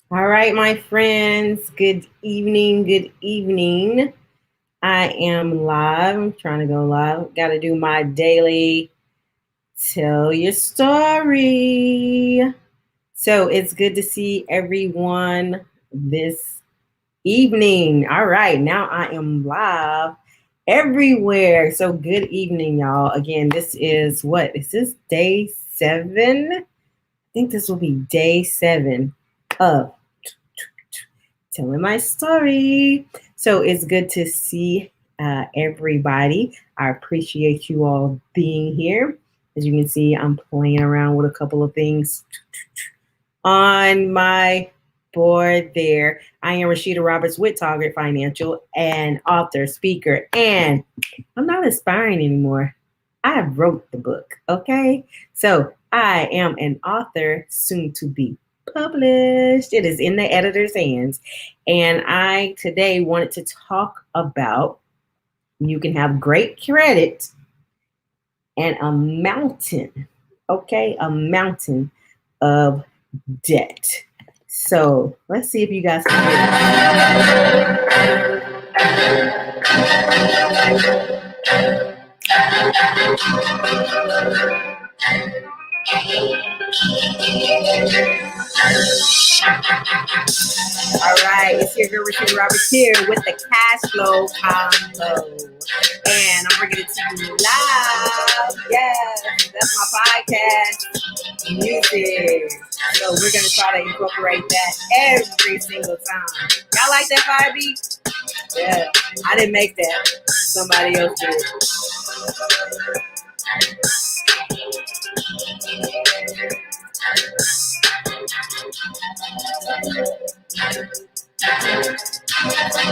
All right, my friends. Good evening. Good evening. I am live. I'm trying to go live. Got to do my daily tell your story. So it's good to see everyone this evening. All right, now I am live everywhere. So good evening, y'all. Again, this is what? Is this day 7? I think this will be day 7 of telling my story. So it's good to see everybody. I appreciate you all being here. As you can see, I'm playing around with a couple of things on my board there. I am Rashida Roberts with Target Financial, and author, speaker, and I'm not aspiring anymore. I wrote the book, okay? So I am an author, soon to be published. It is in the editor's hands. And I today wanted to talk about you can have great credit and a mountain, okay? A mountain of debt. So let's see if you guys can All right, it's your girl Rashida Roberts here with the cash flow combo. And I'm bringing it to you live. Yes, that's my podcast music. So we're going to try to incorporate that every single time. Y'all like that 5B? Yeah, I didn't make that. Somebody else did.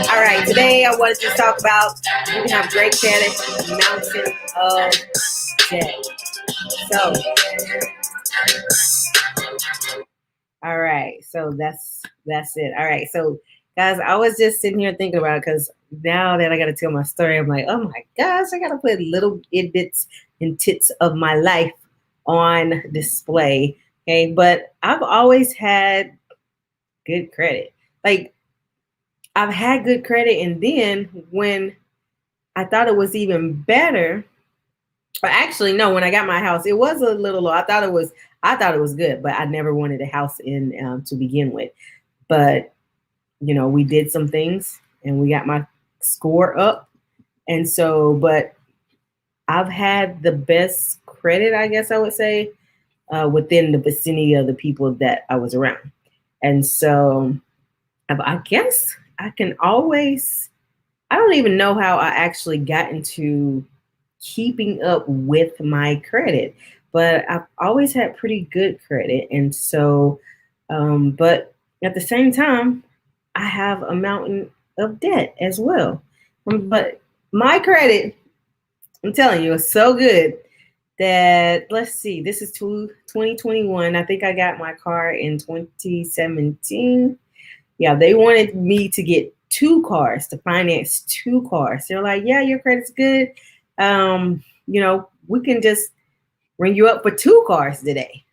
All right, today I wanted to talk about you can have great credit, mountain of debt. So, all right, so that's it. All right, so guys, I was just sitting here thinking about it because now that I got to tell my story, I'm like, oh my gosh, I got to put little bits and tits of my life on display. Okay, but I've always had good credit. Like I've had good credit, and then when I thought it was even better, or actually no, when I got my house, it was a little low. I thought it was good, but I never wanted a house in to begin with. But we did some things, and we got my score up, and so, but I've had the best credit, I guess I would say, within the vicinity of the people that I was around, and so I guess I can always. I don't even know how I actually got into keeping up with my credit, but I've always had pretty good credit. And so, but at the same time, I have a mountain of debt as well. But my credit, I'm telling you, is so good that, let's see, this is 2021. I think I got my car in 2017. Yeah, they wanted me to get 2 cars, to finance 2 cars. They're like, yeah, your credit's good. We can just ring you up for 2 cars today.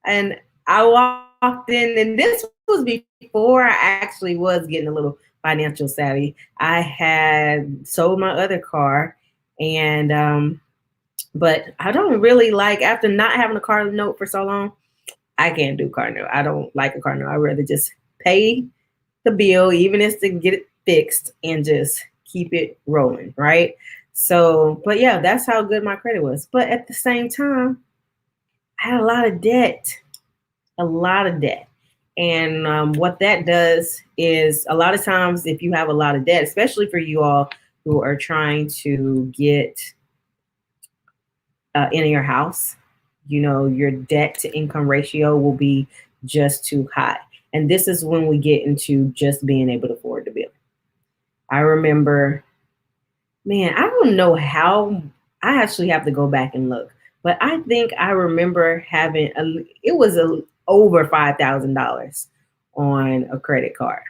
And I walked in, and this was before I actually was getting a little financial savvy. I had sold my other car, and but I don't really like, after not having a car note for so long, I can't do car note. I don't like a car note. I'd rather just pay the bill, even if to get it fixed, and just keep it rolling, right? So, but yeah, that's how good my credit was. But at the same time, I had a lot of debt, a lot of debt. And what that does is, a lot of times, if you have a lot of debt, especially for you all who are trying to get in your house, your debt to income ratio will be just too high. And this is when we get into just being able to afford the bill. I remember, man, I don't know how, I actually have to go back and look, but I think I remember it was over $5,000 on a credit card.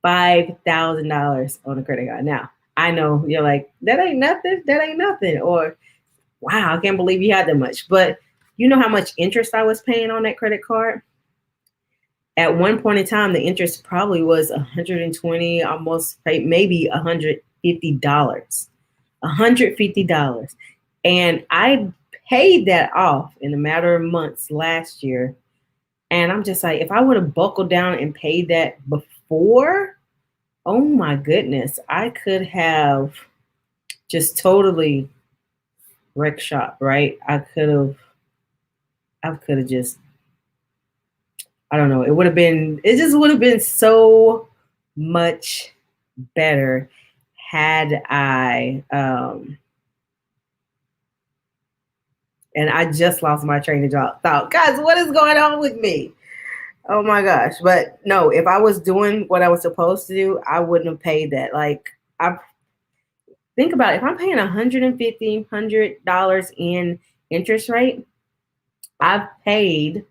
$5,000 on a credit card. Now, I know you're like, that ain't nothing. That ain't nothing. Or, wow, I can't believe you had that much. But you know how much interest I was paying on that credit card? At one point in time, the interest probably was 120, almost maybe $150. $150. And I paid that off in a matter of months last year. And I'm just like, if I would have buckled down and paid that before, oh my goodness, I could have just totally wrecked shop, right? I could have just, I don't know. It just would have been so much better had and I just lost my train of thought. Guys, what is going on with me? Oh my gosh. But no, if I was doing what I was supposed to do, I wouldn't have paid that. Like, I think about it. If I'm paying $150 in interest rate, I've paid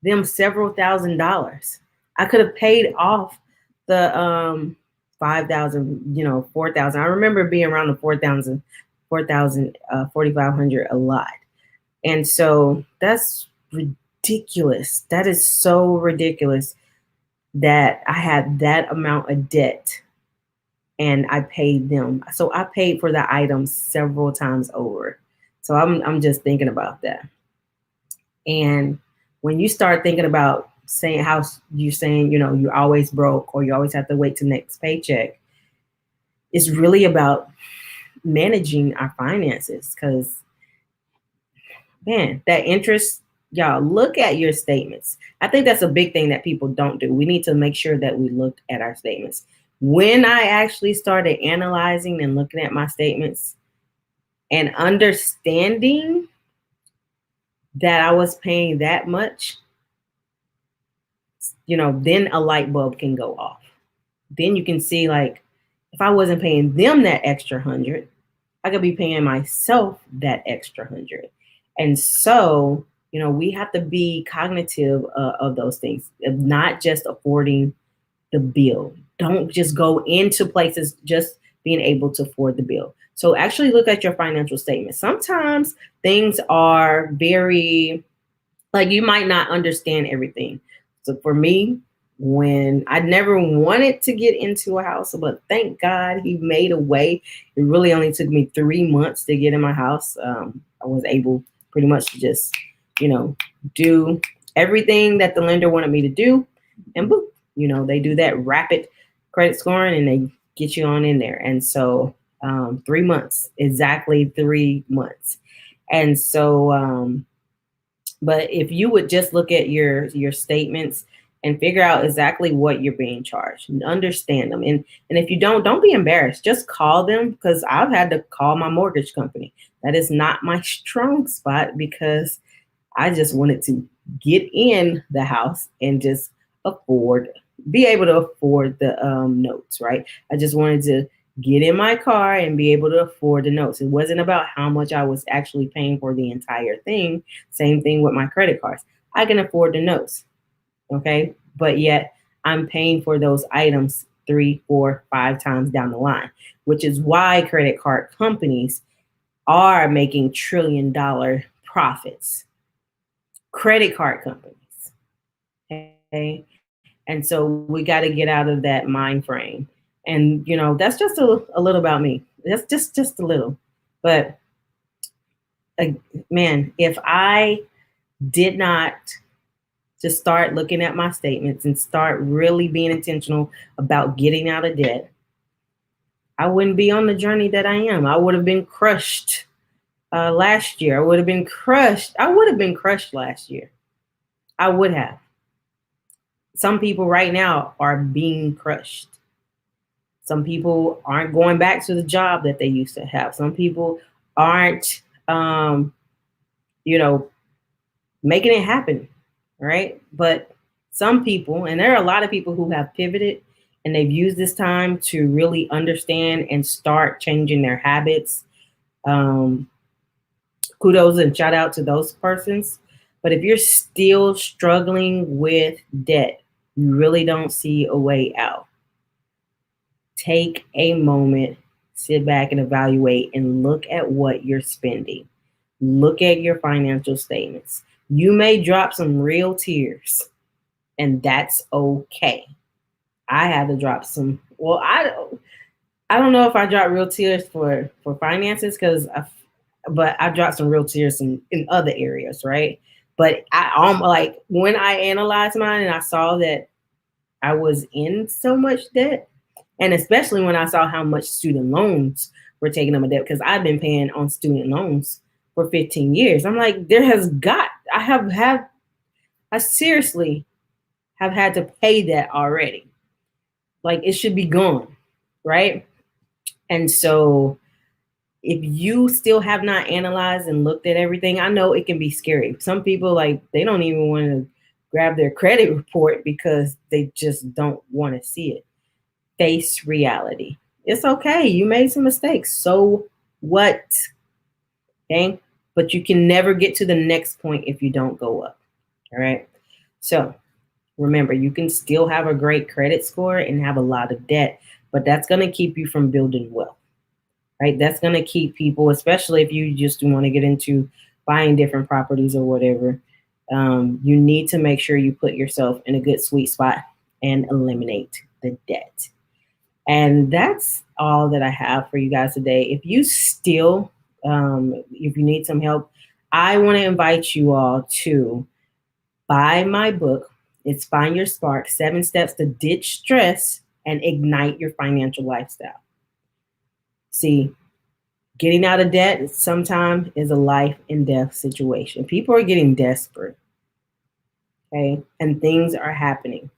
them several $1,000s. I could have paid off the 5,000, 4,000. I remember being around the 4,000, 4,500 a lot. And so that's ridiculous. That is so ridiculous that I had that amount of debt and I paid them. So I paid for the items several times over. So I'm just thinking about that. And when you start thinking about saying how you're saying, you're always broke or you always have to wait till next paycheck, it's really about managing our finances. Because, man, that interest, y'all, look at your statements. I think that's a big thing that people don't do. We need to make sure that we look at our statements. When I actually started analyzing and looking at my statements and understanding that I was paying that much, then a light bulb can go off. Then you can see, like, if I wasn't paying them that extra 100, I could be paying myself that extra 100. And so, we have to be cognitive of those things, of not just affording the bill. Don't just go into places just being able to afford the bill. So actually look at your financial statement. Sometimes things are very, like, you might not understand everything. So for me, when I never wanted to get into a house, but thank God he made a way. It really only took me 3 months to get in my house. I was able pretty much to just, do everything that the lender wanted me to do, and boop, they do that rapid credit scoring and they get you on in there. And so 3 months, exactly 3 months. And so, but if you would just look at your statements and figure out exactly what you're being charged and understand them. And if you don't be embarrassed, just call them, because I've had to call my mortgage company. That is not my strong spot, because I just wanted to get in the house and just be able to afford the notes, right? I just wanted to get in my car and be able to afford the notes. It wasn't about how much I was actually paying for the entire thing. Same thing with my credit cards. I can afford the notes, okay? But yet I'm paying for those items 3, 4, 5 times down the line, which is why credit card companies are making $1 trillion profits. Credit card companies, okay? And so we got to get out of that mind frame. And, that's just a little about me. That's just a little. But, man, if I did not just start looking at my statements and start really being intentional about getting out of debt, I wouldn't be on the journey that I am. I would have been crushed last year. I would have been crushed last year. I would have. Some people right now are being crushed. Some people aren't going back to the job that they used to have. Some people aren't, making it happen, right? But some people, and there are a lot of people who have pivoted and they've used this time to really understand and start changing their habits. Kudos and shout out to those persons. But if you're still struggling with debt, you really don't see a way out, take a moment, sit back and evaluate and look at what you're spending. Look at your financial statements. You may drop some real tears. and that's okay. I had to drop some. Well, I don't know if I dropped real tears for finances but I dropped some real tears in other areas, right? But like when I analyzed mine and I saw that I was in so much debt, and especially when I saw how much student loans were taking up my debt because I've been paying on student loans for 15 years. I'm like, I seriously have had to pay that already. Like it should be gone, right? And so if you still have not analyzed and looked at everything, I know it can be scary. Some people like they don't even want to grab their credit report because they just don't want to see it. Face reality. It's okay. You made some mistakes. So what? Okay. But you can never get to the next point if you don't go up. All right. So remember, you can still have a great credit score and have a lot of debt, but that's going to keep you from building wealth, right? That's going to keep people, especially if you just want to get into buying different properties or whatever. You need to make sure you put yourself in a good sweet spot and eliminate the debt. And that's all that I have for you guys today. If you need some help, I want to invite you all to buy my book. It's Find Your Spark, 7 Steps to Ditch Stress and Ignite Your Financial Lifestyle. See, getting out of debt sometimes is a life and death situation. People are getting desperate, okay? And things are happening.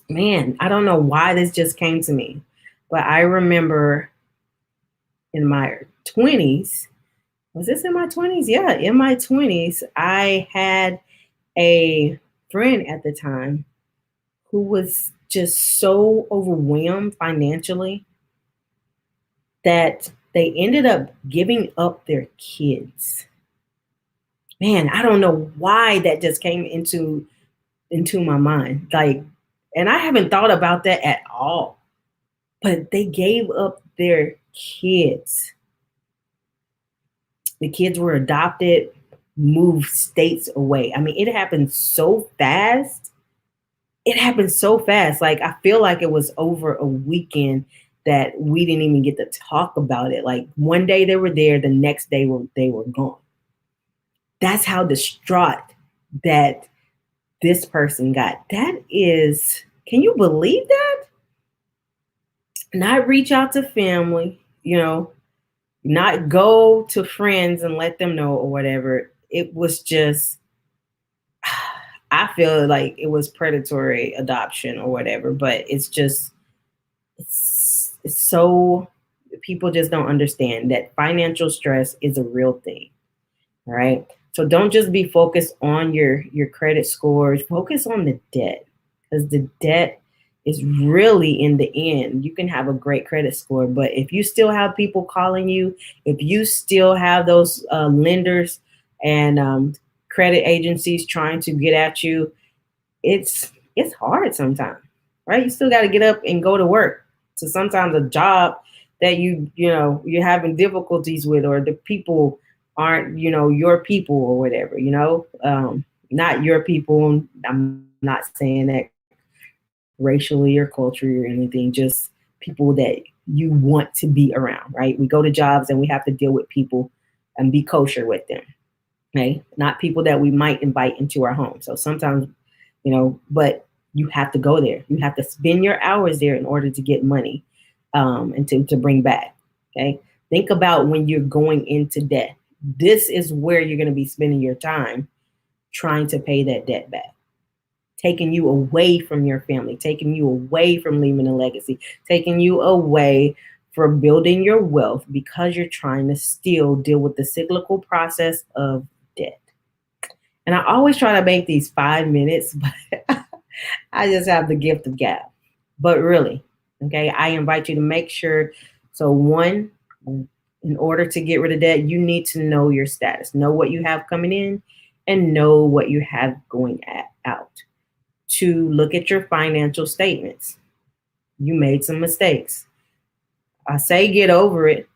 Man, I don't know why this just came to me, but I remember in my 20s, was this in my 20s? Yeah, in my 20s, I had a friend at the time who was just so overwhelmed financially that they ended up giving up their kids. Man, I don't know why that just came into my mind. Like, and I haven't thought about that at all. But they gave up their kids. The kids were adopted, moved states away. I mean, it happened so fast. It happened so fast. Like I feel like it was over a weekend that we didn't even get to talk about it. Like one day they were there, the next day they were gone. That's how distraught that this person got. That is, can you believe that? Not reach out to family, not go to friends and let them know or whatever. It was just, I feel like it was predatory adoption or whatever, but it's so, people just don't understand that financial stress is a real thing. All right. So don't just be focused on your credit scores, focus on the debt, because the debt is really, in the end, you can have a great credit score, but if you still have people calling you, if you still have those lenders and credit agencies trying to get at you, it's hard sometimes, right? You still got to get up and go to work. So sometimes a job that you're having difficulties with, or the people aren't your people or whatever, not your people. I'm not saying that racially or culturally or anything, just people that you want to be around, right? We go to jobs and we have to deal with people and be kosher with them, right? Not people that we might invite into our home. So sometimes, but you have to go there. You have to spend your hours there in order to get money and to bring back, okay? Think about when you're going into debt. This is where you're going to be spending your time trying to pay that debt back, taking you away from your family, taking you away from leaving a legacy, taking you away from building your wealth because you're trying to still deal with the cyclical process of debt. And I always try to make these 5 minutes, but I just have the gift of gab. But really, okay, I invite you to make sure. So one, in order to get rid of debt, you need to know your status, know what you have coming in, and know what you have going out. To look at your financial statements. You made some mistakes. I say get over it,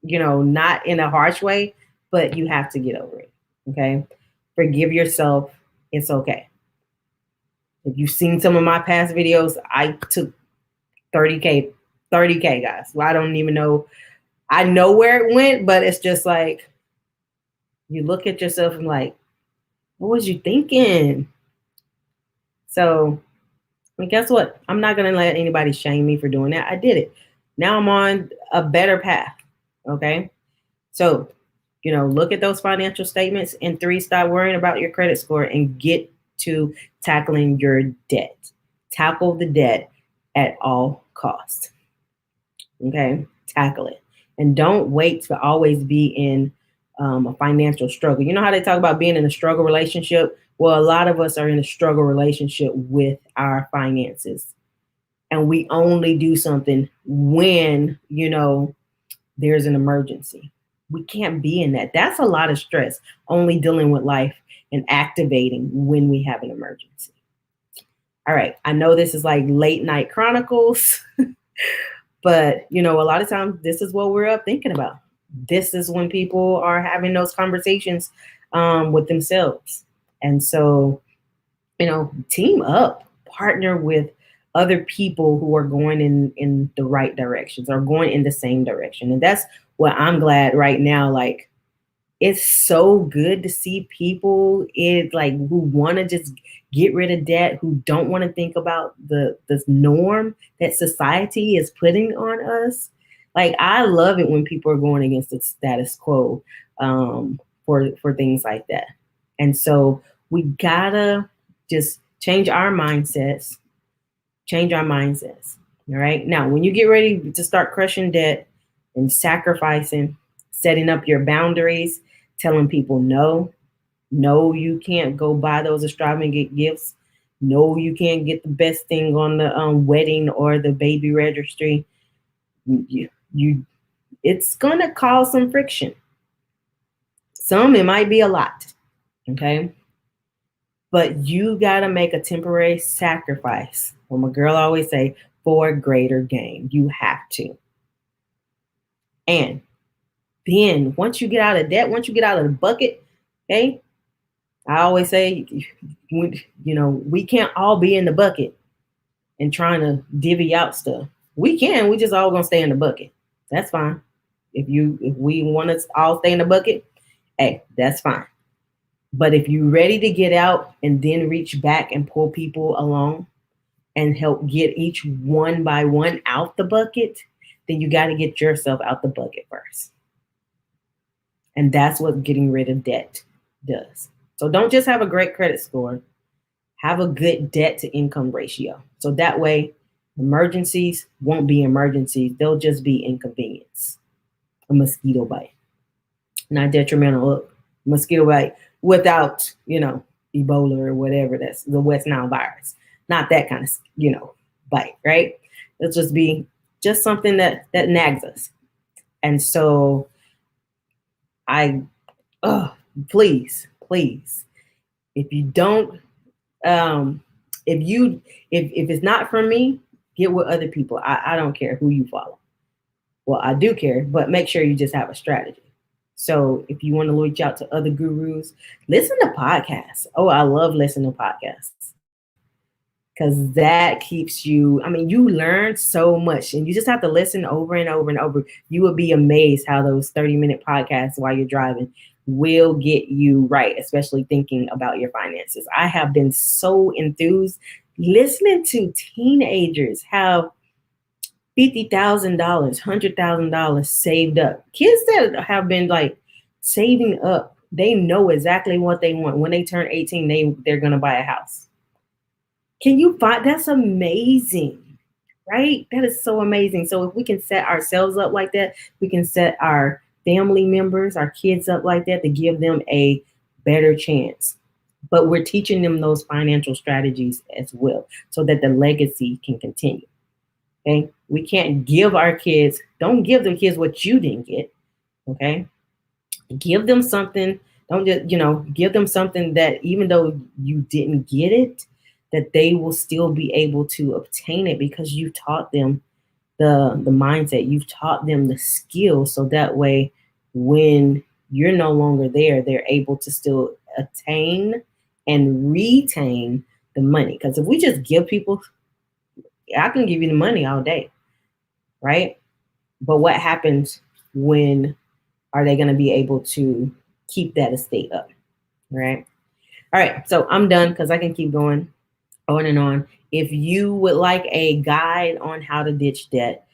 not in a harsh way, but you have to get over it. Okay. Forgive yourself. It's okay. If you've seen some of my past videos, I took 30K, guys. Well, I don't even know. I know where it went, but it's just like you look at yourself and like, what was you thinking? So, and guess what? I'm not going to let anybody shame me for doing that. I did it. Now I'm on a better path. Okay. So, look at those financial statements. And 3, stop worrying about your credit score and get to tackling your debt. Tackle the debt at all costs. Okay. Tackle it. And don't wait to always be in a financial struggle. You know how they talk about being in a struggle relationship? Well, a lot of us are in a struggle relationship with our finances. And we only do something when, there's an emergency. We can't be in that. That's a lot of stress, only dealing with life and activating when we have an emergency. All right. I know this is like late night chronicles, but, a lot of times this is what we're up thinking about. This is when people are having those conversations with themselves. And so, team up, partner with other people who are going in the right directions or going in the same direction. And that's what I'm glad right now. Like, it's so good to see people who want to just get rid of debt, who don't want to think about the norm that society is putting on us. Like, I love it when people are going against the status quo for things like that. And so we gotta just change our mindsets. All right. Now, when you get ready to start crushing debt and sacrificing, setting up your boundaries, telling people no, you can't go buy those extravagant gifts. No, you can't get the best thing on the wedding or the baby registry. It's gonna cause some friction. It might be a lot. Okay. But you gotta make a temporary sacrifice. Well, my girl always say, for a greater gain. You have to. And then once you get out of debt, once you get out of the bucket, okay, I always say, we can't all be in the bucket and trying to divvy out stuff. We just all gonna stay in the bucket. That's fine. If we want to all stay in the bucket, hey, that's fine. But if you're ready to get out and then reach back and pull people along and help get each one by one out the bucket, then you got to get yourself out the bucket first. And that's what getting rid of debt does. So don't just have a great credit score, have a good debt to income ratio. So that way, emergencies won't be emergencies. They'll just be inconvenience. A mosquito bite. Not detrimental. Look, mosquito bite without, Ebola or whatever, that's the West Nile virus. Not that kind of, bite, right? It'll just be just something that nags us. And so please, if you don't, if it's not for me, get with other people. I don't care who you follow. Well, I do care, but make sure you just have a strategy. So if you want to reach out to other gurus, listen to podcasts. Oh, I love listening to podcasts because that keeps you, you learn so much and you just have to listen over and over and over. You will be amazed how those 30-minute podcasts while you're driving will get you right, especially thinking about your finances. I have been so enthused listening to teenagers have $50,000, $100,000 saved up. Kids that have been saving up, they know exactly what they want. When they turn 18, they're going to buy a house. Can you find that's amazing, right? That is so amazing. So if we can set ourselves up like that, we can set our family members, our kids up like that to give them a better chance. But we're teaching them those financial strategies as well so that the legacy can continue. Okay, we can't give our kids, don't give them kids what you didn't get. Okay, give them something. Don't just, give them something that even though you didn't get it, that they will still be able to obtain it because you taught them the mindset, you've taught them the skills. So that way, when you're no longer there, they're able to still attain and retain the money. Because if we just give people, I can give you the money all day, right? But what happens when are they going to be able to keep that estate up, right? All right, so I'm done because I can keep going on and on. If you would like a guide on how to ditch debt,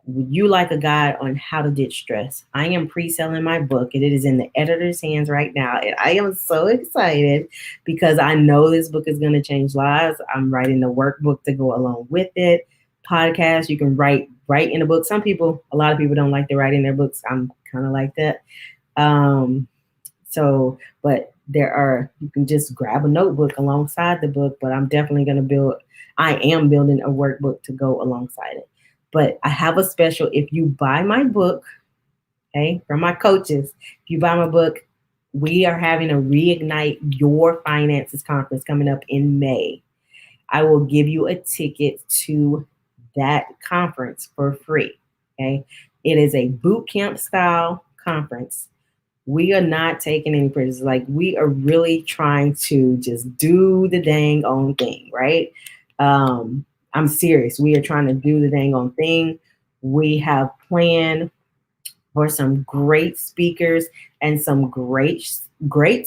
would you like a guide on how to ditch stress? I am pre-selling my book and it is in the editor's hands right now. And I am so excited because I know this book is going to change lives. I'm writing the workbook to go along with it. Podcast, you can write in a book. A lot of people don't like to write in their books. I'm kind of like that. Um, but you can just grab a notebook alongside the book, but I am building a workbook to go alongside it. But I have a special, if you buy my book, okay, from my coaches, if you buy my book, we are having a Reignite Your Finances conference coming up in May. I will give you a ticket to that conference for free. Okay. It is a boot camp style conference. We are not taking any prisoners. Like, we are really trying to just do the dang on thing, right? I'm serious. We are trying to do the dang on thing. We have planned for some great speakers and some great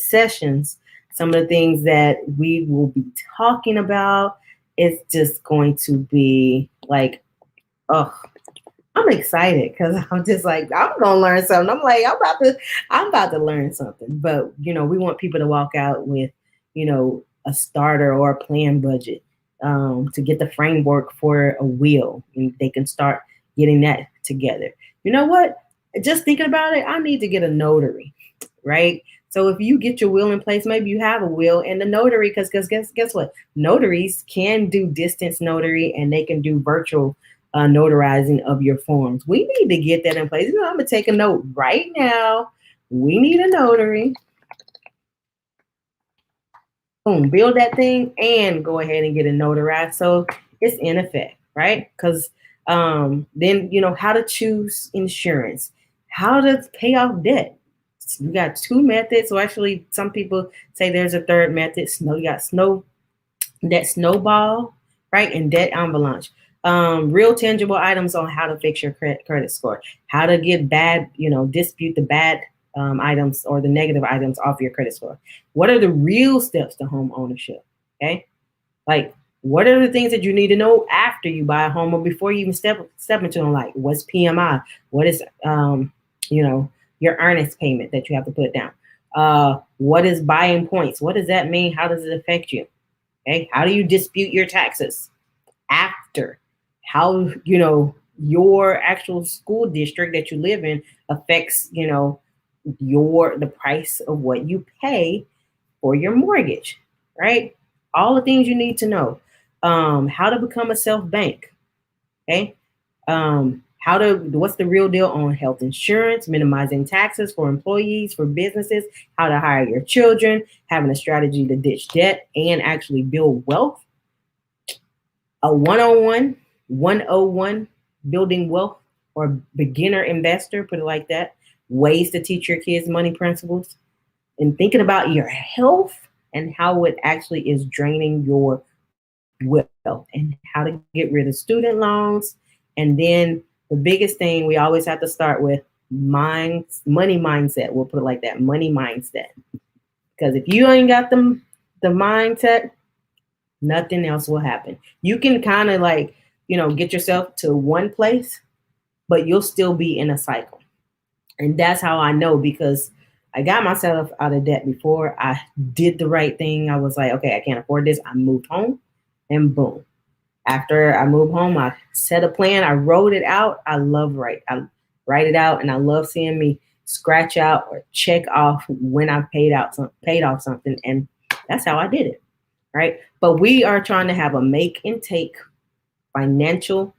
sessions. Some of the things that we will be talking about is just going to be like, oh, I'm excited because I'm just like, I'm gonna learn something. I'm like, I'm about to learn something. But we want people to walk out with, a starter or a plan budget, to get the framework for a will, and they can start getting that together. You know what? Just thinking about it, I need to get a notary, right? So if you get your will in place, maybe you have a will and the notary, because guess what? Notaries can do distance notary and they can do virtual notarizing of your forms. We need to get that in place. I'm gonna take a note right now. We need a notary. Boom, build that thing and go ahead and get it notarized so it's in effect, right? Because then how to choose insurance, how to pay off debt. You got two methods. So actually, some people say there's a third method. You got debt snowball, right, and debt avalanche. Real tangible items on how to fix your credit score, how to get dispute the bad items or the negative items off your credit score. What are the real steps to home ownership? Okay, like, what are the things that you need to know after you buy a home or before you even step into them? Like, what's PMI? What is your earnest payment that you have to put down? What is buying points? What does that mean? How does it affect you? Okay, how do you dispute your taxes after? How your actual school district that you live in affects the price of what you pay for your mortgage, right? All the things you need to know. How to become a self bank, okay? What's the real deal on health insurance, minimizing taxes for employees, for businesses, how to hire your children, having a strategy to ditch debt and actually build wealth. A 101 building wealth or beginner investor, put it like that. Ways to teach your kids money principles, and thinking about your health and how it actually is draining your wealth, and how to get rid of student loans. And then the biggest thing we always have to start with, money mindset. We'll put it like that, money mindset. Because if you ain't got the mindset, nothing else will happen. You can kind of get yourself to one place, but you'll still be in a cycle. And that's how I know, because I got myself out of debt before. I did the right thing. I was like, okay, I can't afford this. I moved home, and boom. After I moved home, I set a plan. I wrote it out. I write it out, and I love seeing me scratch out or check off when I paid off something. And that's how I did it, right? But we are trying to have a make and take financial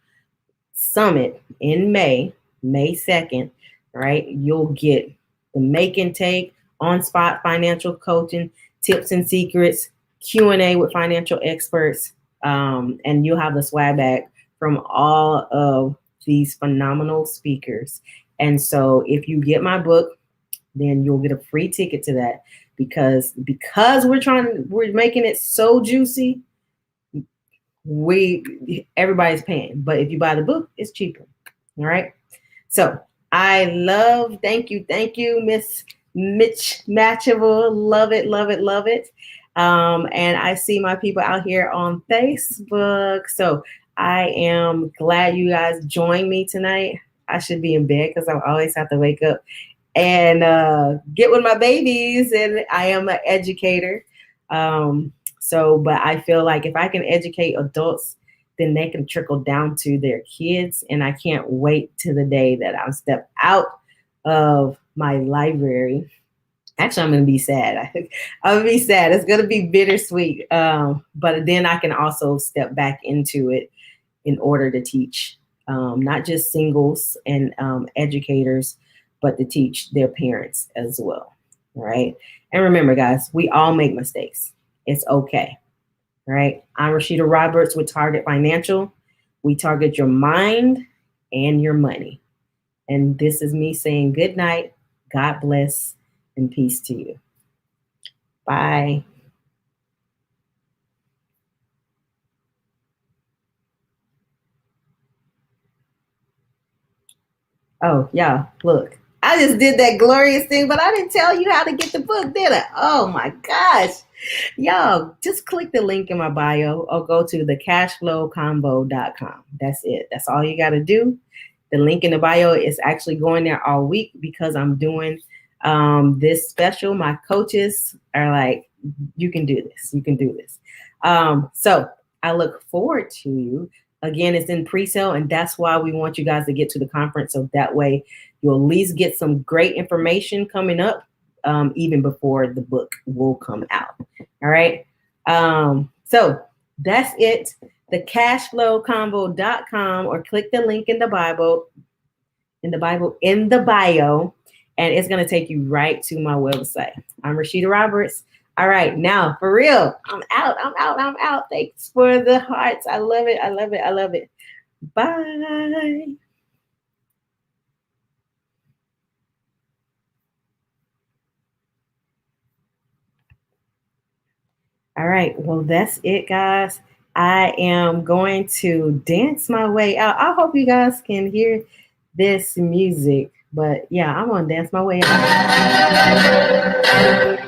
summit in May 2nd, right? You'll get the make and take, on-spot financial coaching, tips and secrets, Q&A with financial experts, and you'll have the swag bag from all of these phenomenal speakers. And so if you get my book, then you'll get a free ticket to that because we're making it so juicy. Everybody's paying, but if you buy the book, it's cheaper. All right. So thank you, Miss Mitch Matchable. Love it, love it, love it. And I see my people out here on Facebook. So I am glad you guys joined me tonight. I should be in bed because I always have to wake up and get with my babies. And I am an educator. But I feel like if I can educate adults, then they can trickle down to their kids. And I can't wait to the day that I'll step out of my library. Actually, I'm going to be sad. I'm going to be sad. It's going to be bittersweet. But then I can also step back into it in order to teach, not just singles and educators, but to teach their parents as well. All right. And remember, guys, we all make mistakes. It's okay. All right. I'm Rashida Roberts with Target Financial. We target your mind and your money. And this is me saying good night, God bless, and peace to you. Bye. Oh, y'all, look. I just did that glorious thing, but I didn't tell you how to get the book, did I? Oh my gosh. Y'all, just click the link in my bio or go to thecashflowcombo.com. That's it. That's all you got to do. The link in the bio is actually going there all week because I'm doing this special. My coaches are like, you can do this. You can do this. So I look forward to you. Again, it's in pre-sale, and that's why we want you guys to get to the conference. So that way you'll at least get some great information coming up even before the book will come out. All right. So that's it. Thecashflowcombo.com, or click the link in the bio, and it's going to take you right to my website. I'm Rashida Roberts. All right, now for real, I'm out. Thanks for the hearts. I love it. Bye. All right, well, that's it, guys. I am going to dance my way out. I hope you guys can hear this music, but yeah, I'm gonna dance my way out.